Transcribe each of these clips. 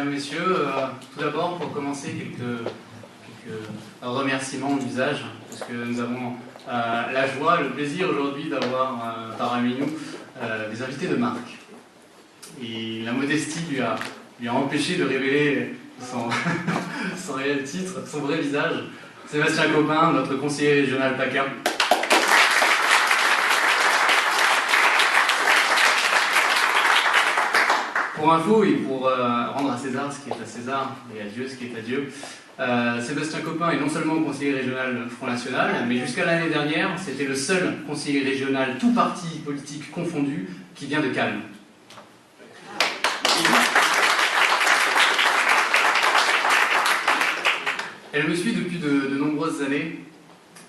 mesdames, messieurs, tout d'abord, pour commencer, quelques remerciements d'usage, parce que nous avons la joie, le plaisir aujourd'hui d'avoir parmi nous des invités de marque. Et la modestie lui a empêché de révéler son réel titre, son vrai visage. Sébastien Copin, notre conseiller régional PACA. Pour info et pour rendre à César ce qui est à César et à Dieu ce qui est à Dieu, Sébastien Copin est non seulement conseiller régional Front National, mais jusqu'à l'année dernière, c'était le seul conseiller régional, tout parti politique confondu, qui vient de Cannes. Elle me suit depuis de nombreuses années.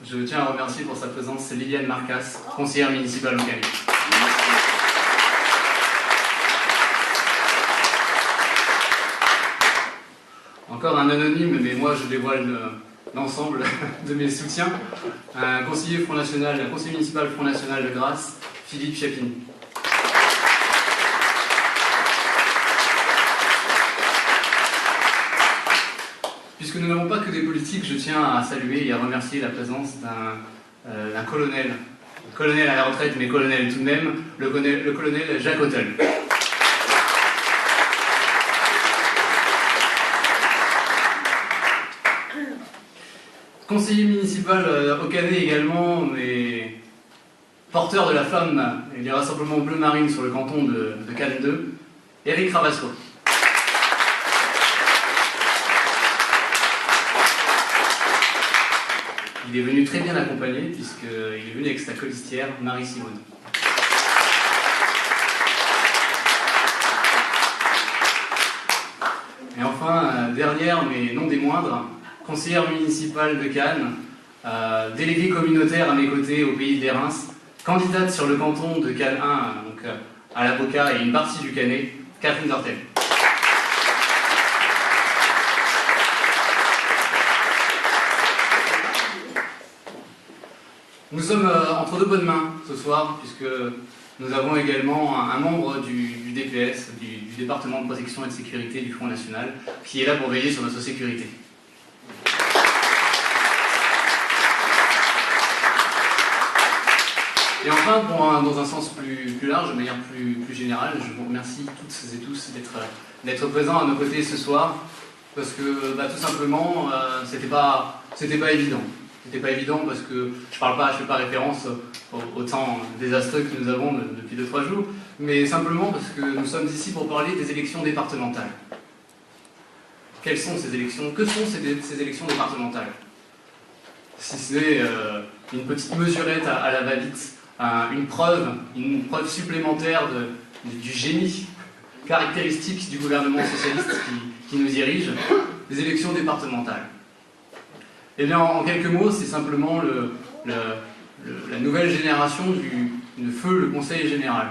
Je tiens à remercier pour sa présence Liliane Marcas, conseillère municipale au Cannes. Encore un anonyme, mais moi je dévoile l'ensemble de mes soutiens. Un conseiller municipal Front National de Grasse, Philippe Chapini. Puisque nous n'avons pas que des politiques, je tiens à saluer et à remercier la présence d'un colonel. Colonel à la retraite, mais colonel tout de même, le colonel Jacques Hottel. Conseiller municipal au Canet également, mais porteur de la flamme et du rassemblement bleu marine sur le canton de Cannes 2, Éric Ravasco. Il est venu très bien accompagné, puisqu'il est venu avec sa colistière, Marie-Simone. Et enfin, dernière, mais non des moindres, conseillère municipale de Cannes, déléguée communautaire à mes côtés au pays des Reims, candidate sur le canton de Cannes 1, donc à l'avocat et une partie du Canet, Catherine Dortel. Nous sommes entre deux bonnes mains ce soir, puisque nous avons également un membre du DPS, du département de protection et de sécurité du Front National, qui est là pour veiller sur notre sécurité. Et enfin, dans un sens plus large, de manière plus générale, je vous remercie toutes et tous d'être présents à nos côtés ce soir, parce que tout simplement, c'était pas évident. C'était pas évident parce que je fais pas référence au temps désastreux que nous avons depuis 2-3 jours, mais simplement parce que nous sommes ici pour parler des élections départementales. Quelles sont ces élections? Que sont ces élections départementales? Si c'est une petite mesurette à la va-vite, une preuve supplémentaire du génie caractéristique du gouvernement socialiste qui nous dirige, les élections départementales. Eh bien, en quelques mots, c'est simplement la nouvelle génération de feu le Conseil général.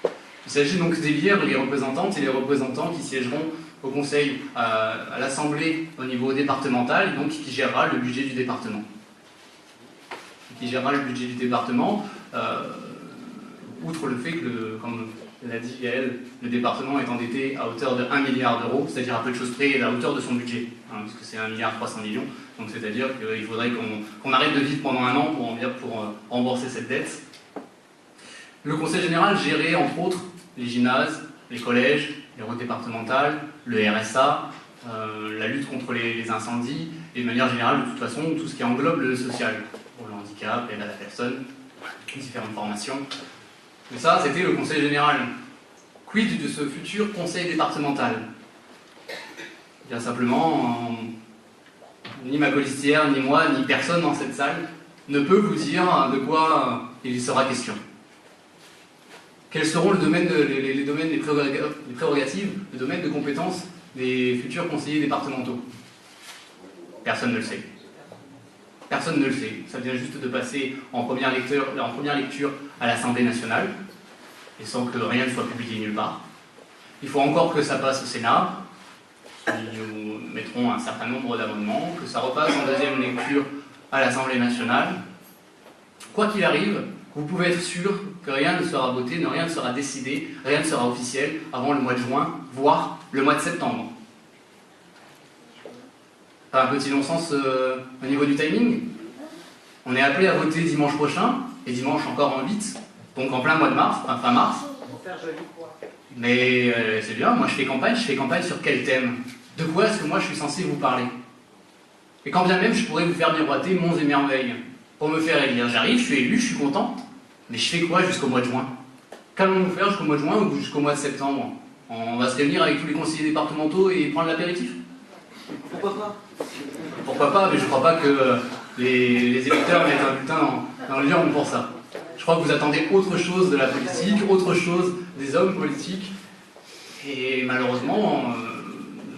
Il s'agit donc d'élire les représentantes et les représentants qui siégeront au Conseil, à l'Assemblée au niveau départemental, et donc qui gérera le budget du département. Outre le fait que, comme l'a dit Gaël, le département est endetté à hauteur de 1 milliard d'euros, c'est-à-dire à peu de choses près à la hauteur de son budget, puisque c'est 1,3 milliard, donc c'est-à-dire qu'il faudrait qu'on arrête de vivre pendant un an pour rembourser cette dette. Le Conseil général gérait entre autres les gymnases, les collèges, les routes départementales, le RSA, la lutte contre les incendies, et de manière générale, de toute façon, tout ce qui englobe le social, pour le handicap, l'aide à la personne, différentes formations. Mais ça, c'était le Conseil général. Quid de ce futur Conseil départemental? Bien simplement, ni ma colistière, ni moi, ni personne dans cette salle ne peut vous dire de quoi il sera question. Quels seront les prérogatives, le domaine de compétences des futurs conseillers départementaux? Personne ne le sait. Personne ne le sait. Ça vient juste de passer en première lecture à l'Assemblée nationale, et sans que rien ne soit publié nulle part. Il faut encore que ça passe au Sénat. Nous mettrons un certain nombre d'amendements, que ça repasse en deuxième lecture à l'Assemblée nationale. Quoi qu'il arrive, vous pouvez être sûr que rien ne sera voté, rien ne sera décidé, rien ne sera officiel avant le mois de juin, voire le mois de septembre. Pas un petit non-sens au niveau du timing? On est appelé à voter dimanche prochain, et dimanche encore en 8, donc en plein mois de mars, enfin fin mars. Mais c'est bien, moi je fais campagne sur quel thème? De quoi est-ce que moi je suis censé vous parler? Et quand bien même je pourrais vous faire miroiter monts et merveilles, pour me faire élire. J'arrive, je suis élu, je suis content, mais je fais quoi jusqu'au mois de juin? Qu'allons-nous faire jusqu'au mois de juin ou jusqu'au mois de septembre? On va se réunir avec tous les conseillers départementaux et prendre l'apéritif? Pourquoi pas? Pourquoi pas, mais je ne crois pas que les électeurs mettent un bulletin dans l'urne pour ça. Je crois que vous attendez autre chose de la politique, autre chose des hommes politiques. Et malheureusement,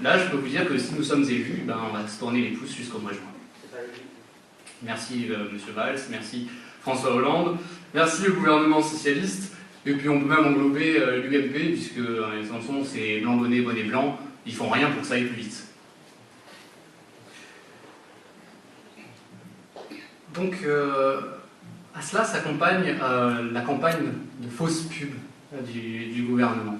là, je peux vous dire que si nous sommes élus, ben, on va se tourner les pouces jusqu'au mois de juin. Merci Monsieur Valls, merci François Hollande, merci le gouvernement socialiste, et puis on peut même englober l'UMP, puisque les chansons, c'est blanc bonnet, bonnet blanc, ils font rien pour que ça aille plus vite. Donc, à cela s'accompagne la campagne de fausses pubs du gouvernement.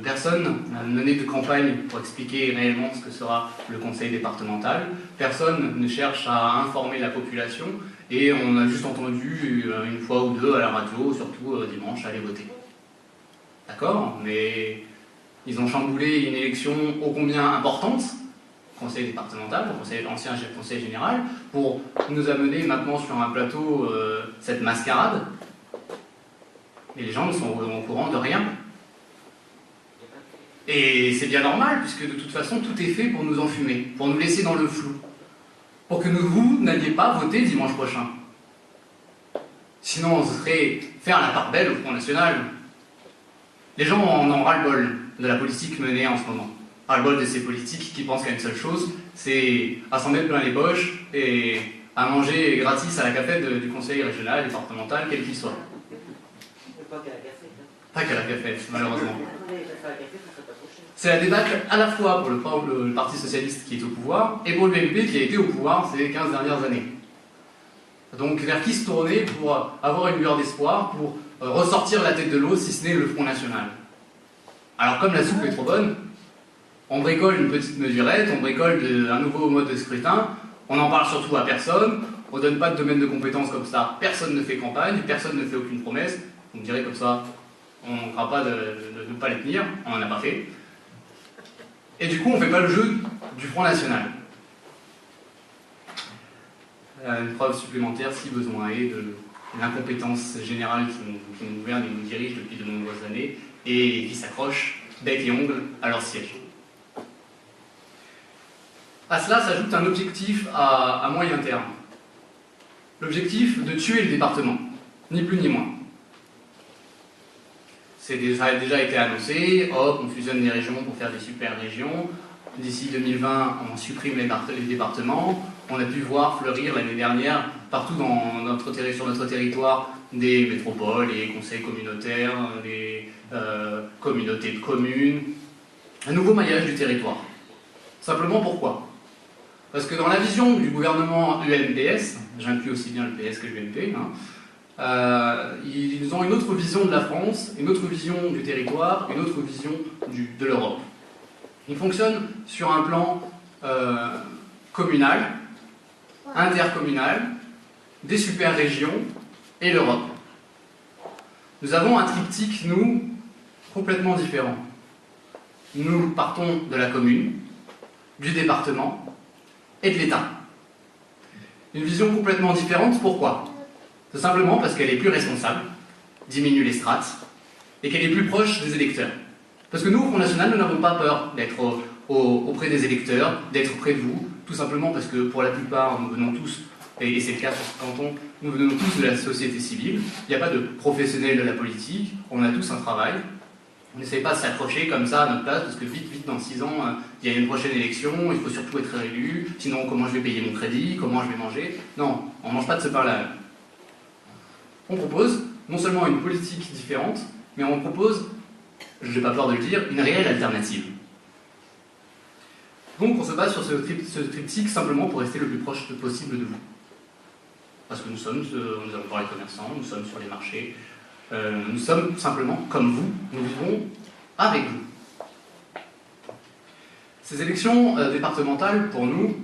Personne n'a mené de campagne pour expliquer réellement ce que sera le conseil départemental. Personne ne cherche à informer la population et on a juste entendu une fois ou deux à la radio, surtout dimanche, aller voter. D'accord? Mais ils ont chamboulé une élection ô combien importante, conseil départemental, ancien conseil général, pour nous amener maintenant sur un plateau cette mascarade. Et les gens ne sont au courant de rien. Et c'est bien normal, puisque de toute façon, tout est fait pour nous enfumer, pour nous laisser dans le flou, pour que vous n'alliez pas voter dimanche prochain. Sinon, ce serait faire la part belle au Front National. Les gens en ont ras-le-bol de la politique menée en ce moment. Ras-le-bol de ces politiques qui pensent qu'à une seule chose, c'est à s'en mettre plein les poches et à manger gratis à la cafette du conseil régional, départemental, quel qu'il soit. Pas qu'à la café. Pas qu'à la cafette, malheureusement. C'est la débâcle à la fois pour le Parti Socialiste qui est au pouvoir et pour l'UMP qui a été au pouvoir ces 15 dernières années. Donc vers qui se tourner pour avoir une lueur d'espoir, pour ressortir la tête de l'eau, si ce n'est le Front National? Alors comme la soupe est trop bonne, on bricole une petite mesurette, on bricole un nouveau mode de scrutin, on n'en parle surtout à personne, on ne donne pas de domaine de compétences comme ça, personne ne fait campagne, personne ne fait aucune promesse, on dirait comme ça, on ne fera pas de ne pas les tenir, on n'en a pas fait. Et du coup, on ne fait pas le jeu du Front National. Une preuve supplémentaire, si besoin est, de l'incompétence générale qui nous gouverne et nous dirige depuis de nombreuses années et qui s'accroche bec et ongles à leur siège. À cela s'ajoute un objectif à moyen terme. L'objectif de tuer le département, ni plus ni moins. Ça a déjà été annoncé, hop, on fusionne les régions pour faire des super régions. D'ici 2020, on supprime les départements. On a pu voir fleurir l'année dernière, partout sur notre territoire, des métropoles, les conseils communautaires, les communautés de communes. Un nouveau maillage du territoire. Simplement pourquoi? Parce que dans la vision du gouvernement UMPS, j'inclus aussi bien le PS que l'UMP, ils ont une autre vision de la France, une autre vision du territoire, une autre vision de l'Europe. Ils fonctionnent sur un plan communal, intercommunal, des super-régions et l'Europe. Nous avons un triptyque, nous, complètement différent. Nous partons de la commune, du département et de l'État. Une vision complètement différente, pourquoi? Tout simplement parce qu'elle est plus responsable, diminue les strates, et qu'elle est plus proche des électeurs. Parce que nous, au Front National, nous n'avons pas peur d'être auprès des électeurs, d'être près de vous, tout simplement parce que pour la plupart, nous venons tous, et c'est le cas sur ce canton, nous venons tous de la société civile, il n'y a pas de professionnels de la politique, on a tous un travail, on n'essaye pas de s'accrocher comme ça à notre place, parce que vite, dans 6 ans, il y a une prochaine élection, il faut surtout être réélu, sinon comment je vais payer mon crédit, comment je vais manger? Non, on ne mange pas de ce pain-là. On propose non seulement une politique différente, mais on propose, je n'ai pas peur de le dire, une réelle alternative. Donc on se base sur ce triptyque simplement pour rester le plus proche possible de vous. Parce que nous allons voir les commerçants, nous sommes sur les marchés, nous sommes simplement comme vous, nous vivons avec vous. Ces élections départementales, pour nous,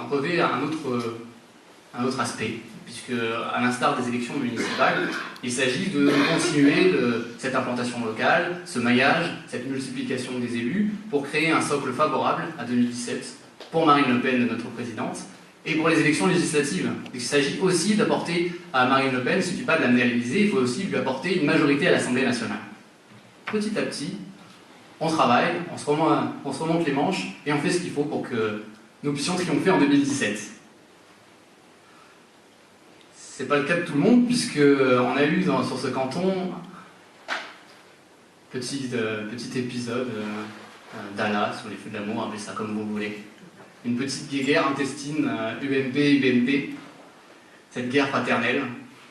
revêt un autre aspect, puisque, à l'instar des élections municipales, il s'agit de continuer cette implantation locale, ce maillage, cette multiplication des élus, pour créer un socle favorable à 2017 pour Marine Le Pen, notre présidente, et pour les élections législatives. Il s'agit aussi d'apporter à Marine Le Pen, il ne suffit pas de l'amener à l'Élysée, il faut aussi lui apporter une majorité à l'Assemblée nationale. Petit à petit, on travaille, on se remonte les manches, et on fait ce qu'il faut pour que nous puissions triompher en 2017. C'est pas le cas de tout le monde, puisqu'on a eu sur ce canton petit épisode d'Allah, sur les feux de l'amour, appelez ça comme vous voulez. Une petite guerre intestine UMP-UMP, cette guerre fraternelle,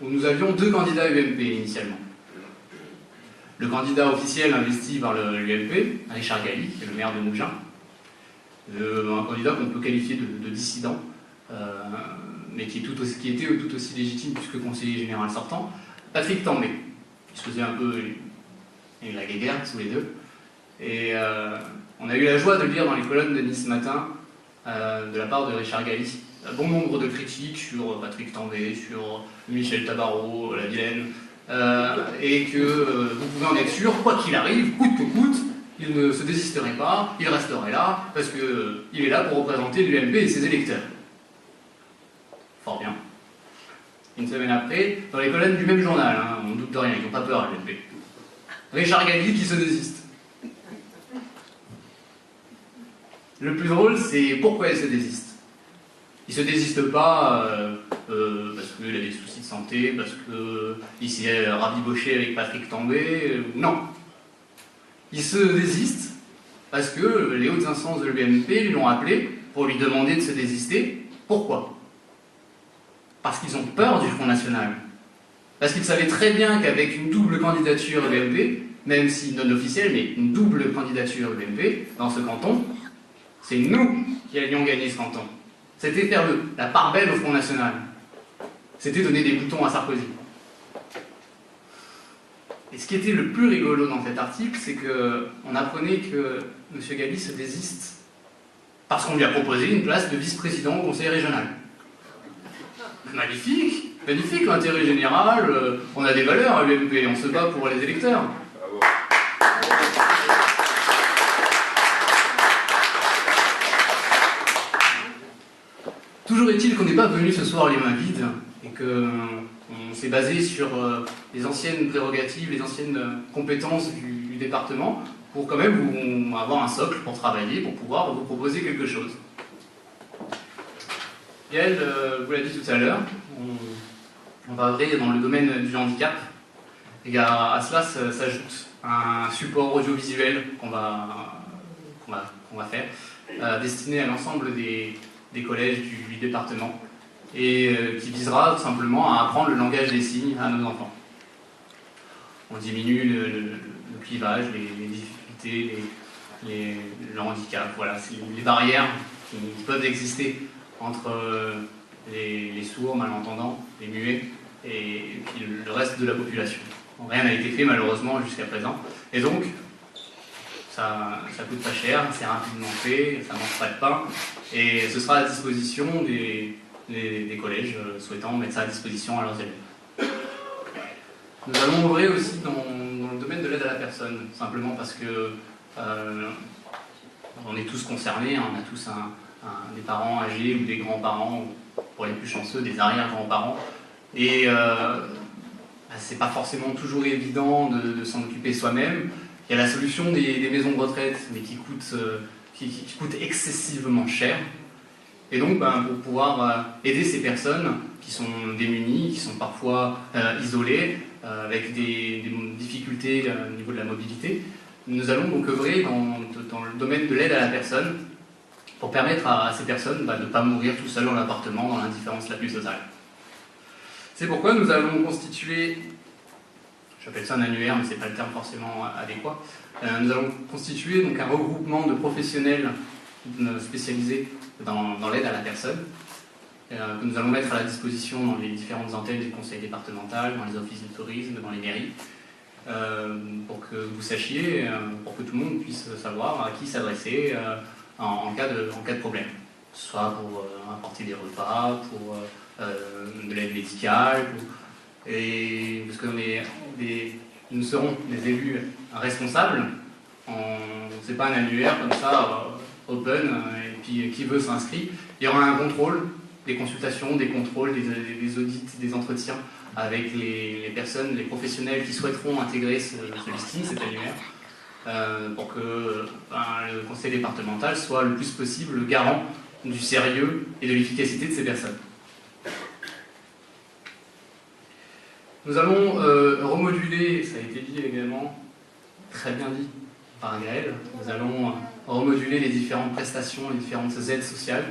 où nous avions 2 candidats UMP initialement. Le candidat officiel investi par l'UMP, Richard Galli, qui est le maire de Mougins, un candidat qu'on peut qualifier de dissident, mais qui était tout aussi légitime puisque conseiller général sortant, Patrick Tambay, qui se faisait un peu la guéguerre sous les deux. Et on a eu la joie de lire dans les colonnes de Nice Matin, de la part de Richard Galli, un bon nombre de critiques sur Patrick Tambay, sur Michel Tabarot, la Vilaine, et que vous pouvez en être sûr, quoi qu'il arrive, coûte que coûte, il ne se désisterait pas, il resterait là, parce qu'il est là pour représenter l'UMP et ses électeurs. Fort bien. Une semaine après, dans les colonnes du même journal, on ne doute de rien, ils n'ont pas peur à l'UMP. Richard Galli qui se désiste. Le plus drôle, c'est pourquoi il se désiste. Il ne se désiste pas parce qu'il a des soucis de santé, parce qu'il s'est rabiboché avec Patrick Tambay, non. Il se désiste parce que les hautes instances de l'UMP lui l'ont appelé pour lui demander de se désister. Pourquoi ? Parce qu'ils ont peur du Front National. Parce qu'ils savaient très bien qu'avec une double candidature UMP, même si non officielle, mais une double candidature UMP, dans ce canton, c'est nous qui allions gagner ce canton. C'était faire la part belle au Front National. C'était donner des boutons à Sarkozy. Et ce qui était le plus rigolo dans cet article, c'est qu'on apprenait que M. Galli se désiste parce qu'on lui a proposé une place de vice-président au conseil régional. Magnifique, magnifique l'intérêt général, on a des valeurs à l'UMP, on se bat pour les électeurs. Bravo. Toujours est-il qu'on n'est pas venu ce soir les mains vides et qu'on s'est basé sur les anciennes prérogatives, les anciennes compétences du département pour quand même avoir un socle pour travailler, pour pouvoir vous proposer quelque chose. Gaël vous l'a dit tout à l'heure, on va œuvrer dans le domaine du handicap. Et à cela s'ajoute un support audiovisuel qu'on va faire, destiné à l'ensemble des collèges du département, et qui visera tout simplement à apprendre le langage des signes à nos enfants. On diminue le clivage, les difficultés, le handicap, voilà, les barrières qui peuvent exister entre les sourds, malentendants, les muets, et puis le reste de la population. Rien n'a été fait malheureusement jusqu'à présent. Et donc, ça coûte pas cher, c'est rapidement fait, ça ne mange pas de pain, et ce sera à disposition des collèges souhaitant mettre ça à disposition à leurs élèves. Nous allons ouvrir aussi dans le domaine de l'aide à la personne, simplement parce que on est tous concernés, on a tous des parents âgés ou des grands-parents, pour les plus chanceux, des arrière-grands-parents, et c'est pas forcément toujours évident de s'en occuper soi-même. Il y a la solution des maisons de retraite, mais qui coûte excessivement cher. Et donc, pour pouvoir aider ces personnes qui sont démunies, qui sont parfois isolées, avec des difficultés au niveau de la mobilité, nous allons donc œuvrer dans le domaine de l'aide à la personne pour permettre à ces personnes de ne pas mourir tout seuls dans l'appartement, dans l'indifférence la plus totale. C'est pourquoi nous allons constituer, j'appelle ça un annuaire, mais ce n'est pas le terme forcément adéquat, nous allons constituer donc un regroupement de professionnels spécialisés dans l'aide à la personne, que nous allons mettre à la disposition dans les différentes antennes du conseil départemental, dans les offices de tourisme, dans les mairies, pour que vous sachiez, pour que tout le monde puisse savoir à qui s'adresser, en cas de problème. Soit pour apporter des repas, pour de l'aide médicale, parce que nous serons des élus responsables. C'est pas un annuaire comme ça, open, et puis qui veut s'inscrit. Il y aura un contrôle, des consultations, des contrôles, des audits, des entretiens avec les personnes, les professionnels qui souhaiteront intégrer ce listing, cet annuaire, pour que le conseil départemental soit le plus possible le garant du sérieux et de l'efficacité de ces personnes. Nous allons remoduler, ça a été dit également, très bien dit par Gaël, nous allons remoduler les différentes prestations, les différentes aides sociales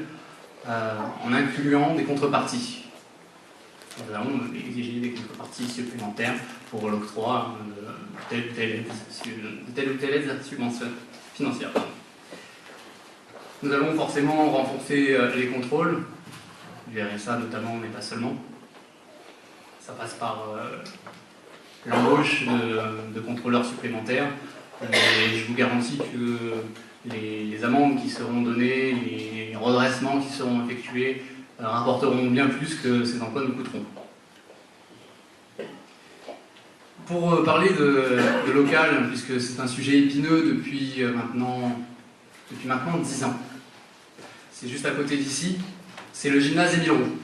en incluant des contreparties. Nous allons exiger des contreparties supplémentaires pour l'octroi de telle ou telle aide financière. Nous allons forcément renforcer les contrôles, du RSA notamment, mais pas seulement. Ça passe par l'embauche de contrôleurs supplémentaires. Et je vous garantis que les amendes qui seront données, les redressements qui seront effectués rapporteront bien plus que ces emplois nous coûteront. Pour parler de local, puisque c'est un sujet épineux depuis maintenant 10 ans. C'est juste à côté d'ici, c'est le gymnase Émile Roux.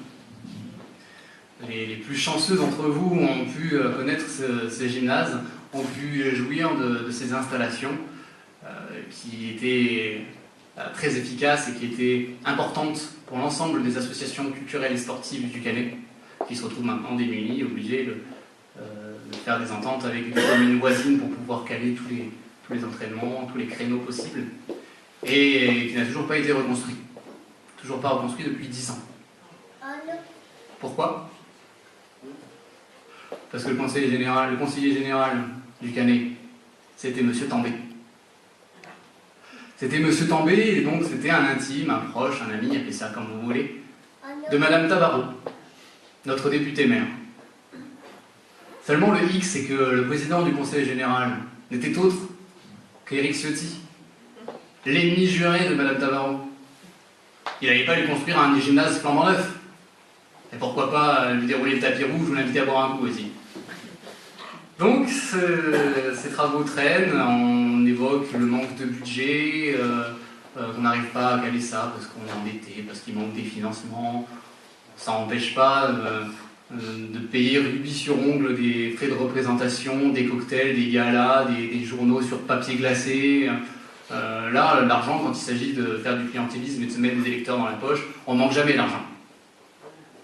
Les plus chanceux d'entre vous ont pu connaître ce gymnase, ont pu jouir de ces installations qui étaient très efficaces et qui étaient importantes pour l'ensemble des associations culturelles et sportives du Canet, qui se retrouvent maintenant démunies, obligées de faire des ententes avec des communes voisines pour pouvoir caler tous les entraînements, tous les créneaux possibles, et qui n'a toujours pas été reconstruit. Toujours pas reconstruit depuis 10 ans. Pourquoi ? Parce que le conseiller général du Canet, c'était M. Tambay. C'était M. Tambay, et donc c'était un intime, un proche, un ami, appelez ça comme vous voulez, de Mme Tabarot, notre députée maire. Seulement le hic, c'est que le président du conseil général n'était autre qu'Éric Ciotti, l'ennemi juré de Mme Tabarot. Il n'allait pas lui construire un gymnase flambant neuf. Et pourquoi pas lui dérouler le tapis rouge ou l'inviter à boire un coup aussi. Donc, ces travaux traînent, on évoque le manque de budget, qu'on n'arrive pas à caler ça parce qu'on est endetté, parce qu'il manque des financements. Ça n'empêche pas de payer rubis sur ongle des frais de représentation, des cocktails, des galas, des journaux sur papier glacé. Là, l'argent, quand il s'agit de faire du clientélisme et de se mettre des électeurs dans la poche, on ne manque jamais d'argent.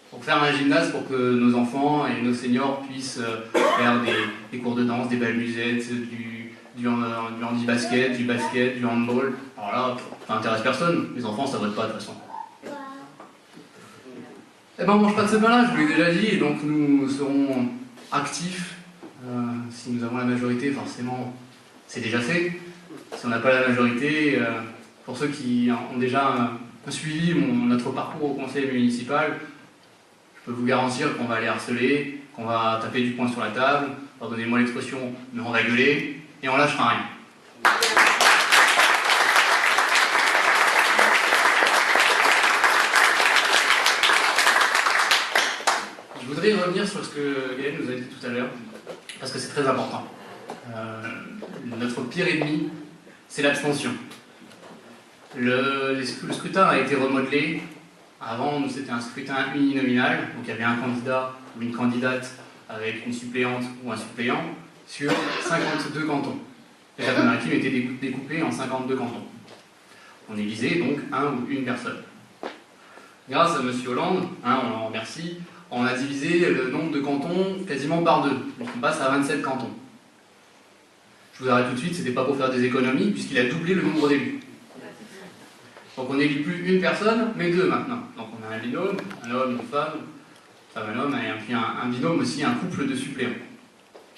Pour faire un gymnase pour que nos enfants et nos seniors puissent faire des cours de danse, des belles musettes, du handi-basket, du basket, du handball. Alors là, ça n'intéresse personne. Les enfants, ça vote pas de toute façon. Eh ben, on mange pas de ce pain-là, je vous l'ai déjà dit, et donc nous serons actifs. Si nous avons la majorité, forcément, c'est déjà fait. Si on n'a pas la majorité, pour ceux qui ont déjà suivi notre parcours au conseil municipal, je peux vous garantir qu'on va aller harceler, qu'on va taper du poing sur la table, pardonnez-moi l'expression, mais on va gueuler, et on lâchera rien. Je voudrais revenir sur ce que Gaël nous a dit tout à l'heure, parce que c'est très important. Notre pire ennemi, c'est l'abstention. Le scrutin a été remodelé. Avant, c'était un scrutin uninominal, donc il y avait un candidat ou une candidate avec une suppléante ou un suppléant sur 52 cantons. Les Alpes-Maritimes étaient découpées en 52 cantons. On élisait donc un ou une personne. Grâce à M. Hollande, on en remercie, on a divisé le nombre de cantons quasiment par deux. Donc on passe à 27 cantons. Je vous arrête tout de suite, c'était pas pour faire des économies, puisqu'il a doublé le nombre d'élus. Donc on n'élit plus une personne, mais deux maintenant. Donc on a un binôme, un homme, une femme, un homme, et puis un binôme aussi, un couple de suppléants.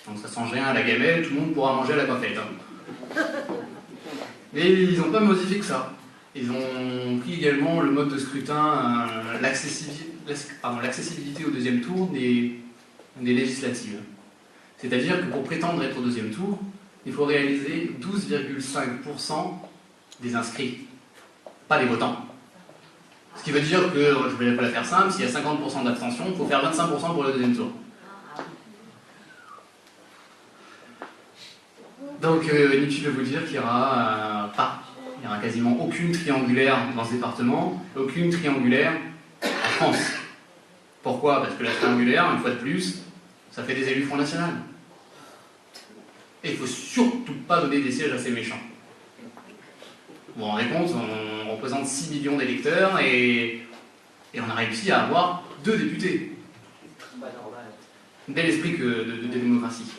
Donc ça change rien à la gamelle, tout le monde pourra manger à la coiffette. Mais ils n'ont pas modifié que ça. Ils ont pris également le mode de scrutin, l'accessibilité au deuxième tour des législatives. C'est-à-dire que pour prétendre être au deuxième tour, il faut réaliser 12,5% des inscrits. pas des votants. Ce qui veut dire que, je vais la faire simple, s'il y a 50% d'abstention, il faut faire 25% pour le deuxième tour. Donc inutile de vous dire qu'il n'y aura il n'y aura quasiment aucune triangulaire dans ce département, aucune triangulaire en France. Pourquoi? Parce que la triangulaire, une fois de plus, ça fait des élus Front National. Et il ne faut surtout pas donner des sièges à ces méchants. Vous vous rendez compte, on représente 6 millions d'électeurs et on a réussi à avoir 2 députés. Bel esprit de démocratie.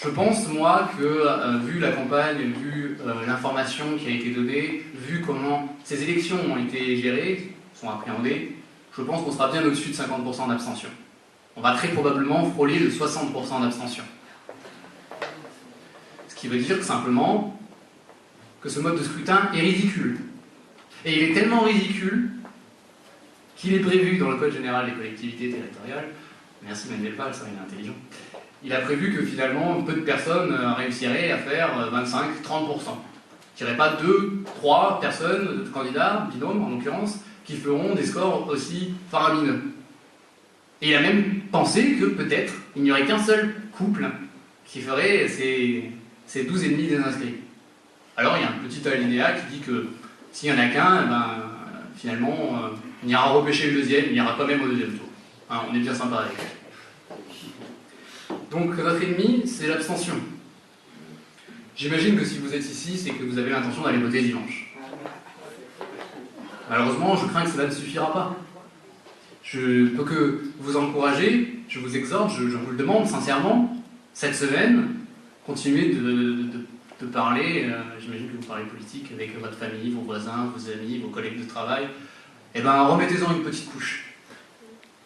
Je pense, moi, que vu la campagne, vu l'information qui a été donnée, vu comment ces élections ont été gérées, sont appréhendées, je pense qu'on sera bien au-dessus de 50% d'abstention. On va très probablement frôler le 60% d'abstention. Ce qui veut dire simplement que ce mode de scrutin est ridicule. Et il est tellement ridicule qu'il est prévu dans le Code général des collectivités territoriales, merci Manuel Valls, ça il est intelligent, il a prévu que finalement peu de personnes réussiraient à faire 25-30%. Il n'y aurait pas 2-3 personnes, candidats, binômes en l'occurrence, qui feront des scores aussi faramineux. Et il a même pensé que peut-être il n'y aurait qu'un seul couple qui ferait ces 12,5 des inscrits. Alors il y a un petit alinéa qui dit que s'il n'y en a qu'un, finalement on ira repêcher le deuxième, il ira quand même au deuxième tour. Hein, on est bien sympa avec. Donc notre ennemi, c'est l'abstention. J'imagine que si vous êtes ici, c'est que vous avez l'intention d'aller voter dimanche. Malheureusement, je crains que cela ne suffira pas. Je peux que vous encourager, je vous exhorte, je vous le demande sincèrement, cette semaine, continuez de parler, j'imagine que vous parlez politique avec votre famille, vos voisins, vos amis, vos collègues de travail, et bien remettez-en une petite couche.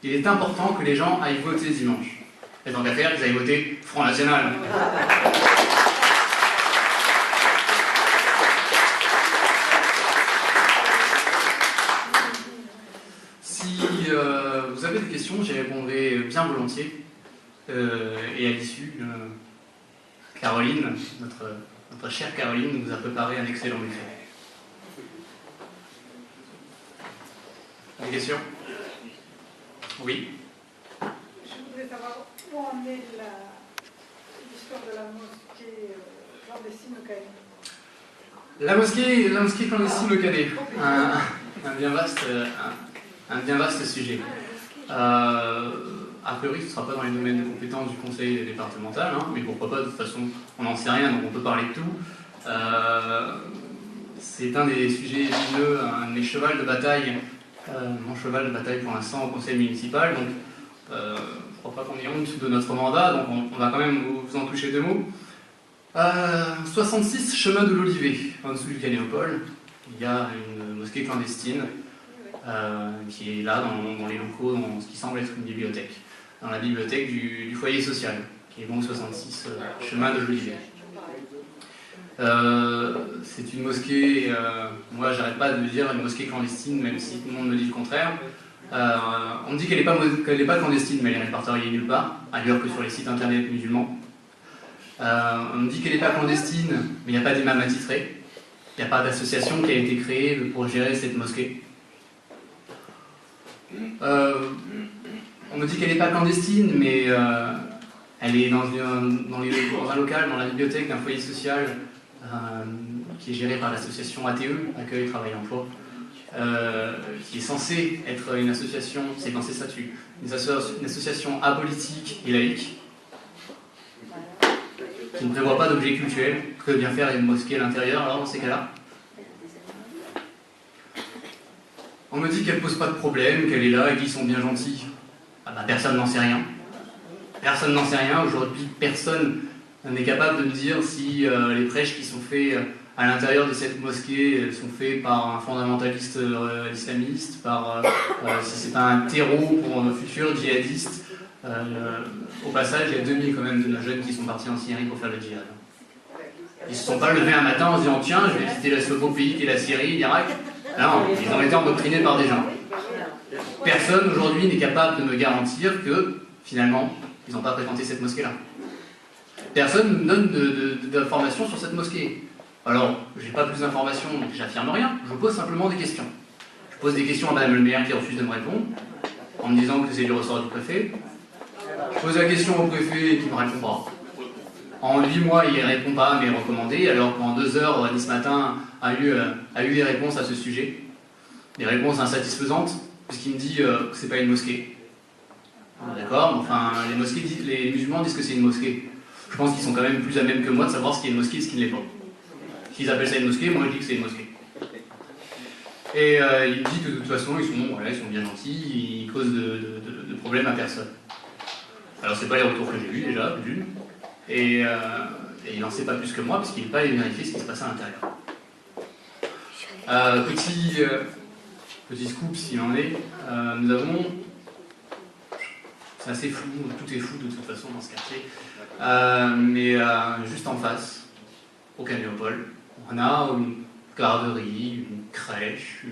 Il est important que les gens aillent voter dimanche. Et tant qu'à faire, ils aillent voter Front National. Si vous avez des questions, j'y répondrai bien volontiers. Et à l'issue, Caroline, notre chère Caroline, nous a préparé un excellent buffet. Des questions? Oui. Je voudrais savoir où en est l'histoire de la mosquée clandestine au Canet. La mosquée clandestine au Canet. Un bien vaste sujet. A priori, ce ne sera pas dans les domaines de compétences du conseil départemental, hein, mais pourquoi pas, de toute façon, on n'en sait rien, donc on peut parler de tout. C'est un des sujets épineux, un de mes chevals de bataille, mon cheval de bataille pour l'instant au conseil municipal, donc je ne crois pas qu'on ait honte de notre mandat, donc on va quand même vous en toucher 2 mots. 66 chemin de l'Olivet, en dessous du Canéopole, il y a une mosquée clandestine qui est là dans les locaux, dans ce qui semble être une bibliothèque, dans la bibliothèque du foyer social, qui est donc 66 chemin de l'Olivet. C'est une mosquée, moi j'arrête pas de dire une mosquée clandestine, même si tout le monde me dit le contraire. On me dit qu'elle n'est pas clandestine, mais elle est répertoriée nulle part, ailleurs que sur les sites internet musulmans. On me dit qu'elle n'est pas clandestine, mais il n'y a pas d'imam attitré. Il n'y a pas d'association qui a été créée pour gérer cette mosquée. On me dit qu'elle n'est pas clandestine, mais elle est dans un local, dans la bibliothèque d'un foyer social qui est géré par l'association ATE, Accueil, Travail, Emploi, qui est censée être une association, c'est dans ses statuts, une association apolitique et laïque, qui ne prévoit pas d'objet cultuel. Que vient faire une mosquée à l'intérieur, alors dans ces cas-là? On me dit qu'elle ne pose pas de problème, qu'elle est là et qu'ils sont bien gentils. Ah bah, personne n'en sait rien. Personne n'en sait rien. Aujourd'hui, personne n'est capable de me dire si les prêches qui sont faits à l'intérieur de cette mosquée sont faits par un fondamentaliste islamiste, si c'est pas un terreau pour un futur djihadiste. Au passage, il y a 2000 quand même de nos jeunes qui sont partis en Syrie pour faire le djihad. Ils ne se sont pas levés un matin en se disant tiens, je vais visiter ce beau pays qui est la Syrie, l'Irak. Non, ils ont été endoctrinés par des gens. Personne aujourd'hui n'est capable de me garantir que finalement, ils n'ont pas fréquenté cette mosquée-là. Personne ne me donne d'informations sur cette mosquée. Alors, j'ai pas plus d'informations, donc j'affirme rien, je pose simplement des questions. Je pose des questions à Madame le maire qui refuse de me répondre, en me disant que c'est du ressort du préfet. Je pose la question au préfet qui ne me répond pas. En 8 mois, il ne répond pas à mes recommandés, alors qu'en 2 heures, Nice Matin a eu des réponses à ce sujet. Des réponses insatisfaisantes, puisqu'il me dit que c'est pas une mosquée. D'accord, mais enfin, les musulmans disent que c'est une mosquée. Je pense qu'ils sont quand même plus à même que moi de savoir ce qui est une mosquée et ce qui ne l'est pas. S'ils appellent ça une mosquée, moi je dis que c'est une mosquée. Et il me dit que de toute façon, ils sont bien gentils, ils causent de problèmes à personne. Alors c'est pas les retours que j'ai eus déjà, d'une. Et il n'en sait pas plus que moi, parce qu'il n'est pas allé vérifier ce qui se passait à l'intérieur. Petit scoop s'il en est, nous avons... C'est assez flou, tout est flou de toute façon dans ce quartier. Mais juste en face, au Cagnolepole, on a une garderie, une crèche,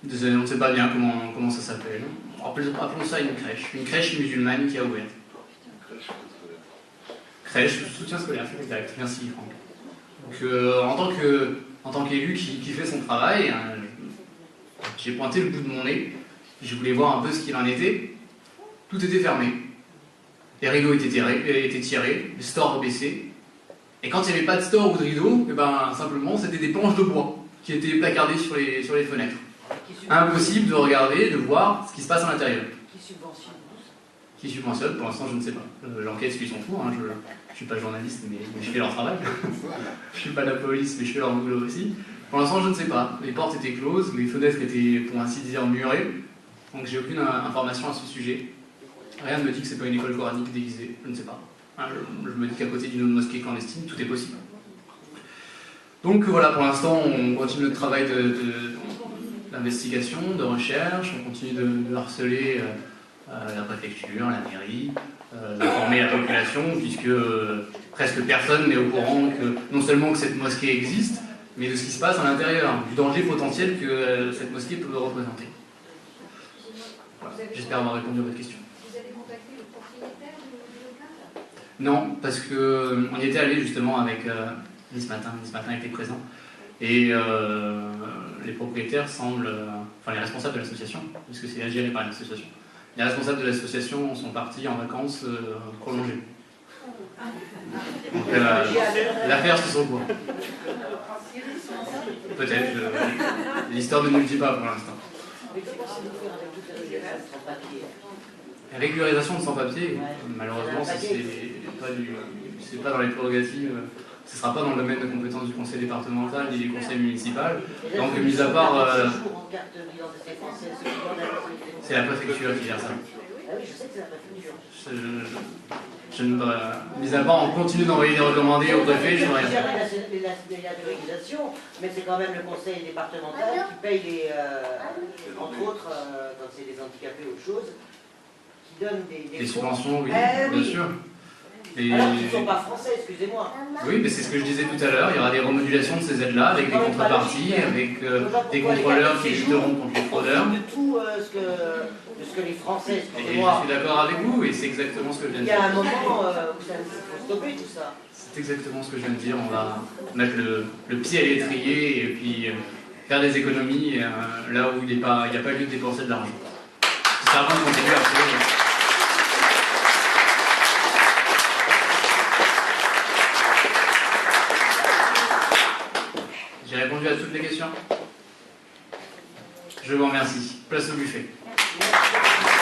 on ne sait pas bien comment ça s'appelle. Appelons ça une crèche musulmane qui a ouvert. Crèche, soutien scolaire, c'est exact. Merci Franck. Donc en tant qu'élu qui fait son travail, j'ai pointé le bout de mon nez, je voulais voir un peu ce qu'il en était. Tout était fermé. Les rideaux étaient tirés, les stores baissés. Et quand il n'y avait pas de store ou de rideau, simplement c'était des planches de bois qui étaient placardées sur les fenêtres. Impossible de regarder, de voir ce qui se passe à l'intérieur. Qui subventionne, pour l'instant je ne sais pas. L'enquête suit son cours, je ne suis pas journaliste mais je fais leur travail. Je ne suis pas de la police mais je fais leur boulot aussi. Pour l'instant je ne sais pas. Les portes étaient closes, les fenêtres étaient pour ainsi dire murées. Donc j'ai aucune information à ce sujet. Rien ne me dit que c'est pas une école coranique déguisée, je ne sais pas. Je me dis qu'à côté d'une autre mosquée clandestine, tout est possible. Donc voilà, pour l'instant on continue notre travail d'investigation, de recherche, on continue de harceler la préfecture, la mairie, d'informer la population, puisque presque personne n'est au courant que non seulement que cette mosquée existe, mais de ce qui se passe à l'intérieur, du danger potentiel que cette mosquée peut représenter. Voilà. J'espère avoir répondu à votre question. Vous avez contacté le propriétaire du local ? Non, parce qu'on y était allé justement avec Nice Matin était présent, et les propriétaires semblent, enfin les responsables de l'association, parce que c'est géré par une association, les responsables de l'association sont partis en vacances prolongées. Donc l'affaire se sauve. Peut-être, l'histoire ne nous le dit pas pour l'instant. La régularisation de sans-papier, malheureusement, c'est pas dans les prérogatives, ce ne sera pas dans le domaine de compétence du conseil départemental ni du conseil municipal. Donc, mis à part. C'est la préfecture qui gère ça. Mis à part, on continue d'envoyer des recommandés au préfet, je ne rien faire. Il y a de régulation, mais c'est quand même le conseil départemental qui paye les. Entre autres, quand c'est des handicapés ou autre chose, qui donne des subventions, oui, bien sûr. Alors qu'ils ne sont pas français, excusez-moi. Oui, mais c'est ce que je disais tout à l'heure, il y aura des remodulations de ces aides-là, avec des contreparties, avec des contrôleurs qui lutteront contre les fraudeurs. De tout ce que les Français, Et je excusez-moi. suis d'accord avec vous, et c'est exactement ce que je viens de Il y dire. a un moment où ça faut stopper tout ça. C'est exactement ce que je viens de dire, on va mettre le pied à l'étrier et puis faire des économies là où il n'y a pas lieu de dépenser de l'argent. Ça va continuer à faire. J'ai répondu à toutes les questions. Je vous remercie. Place au buffet. Merci.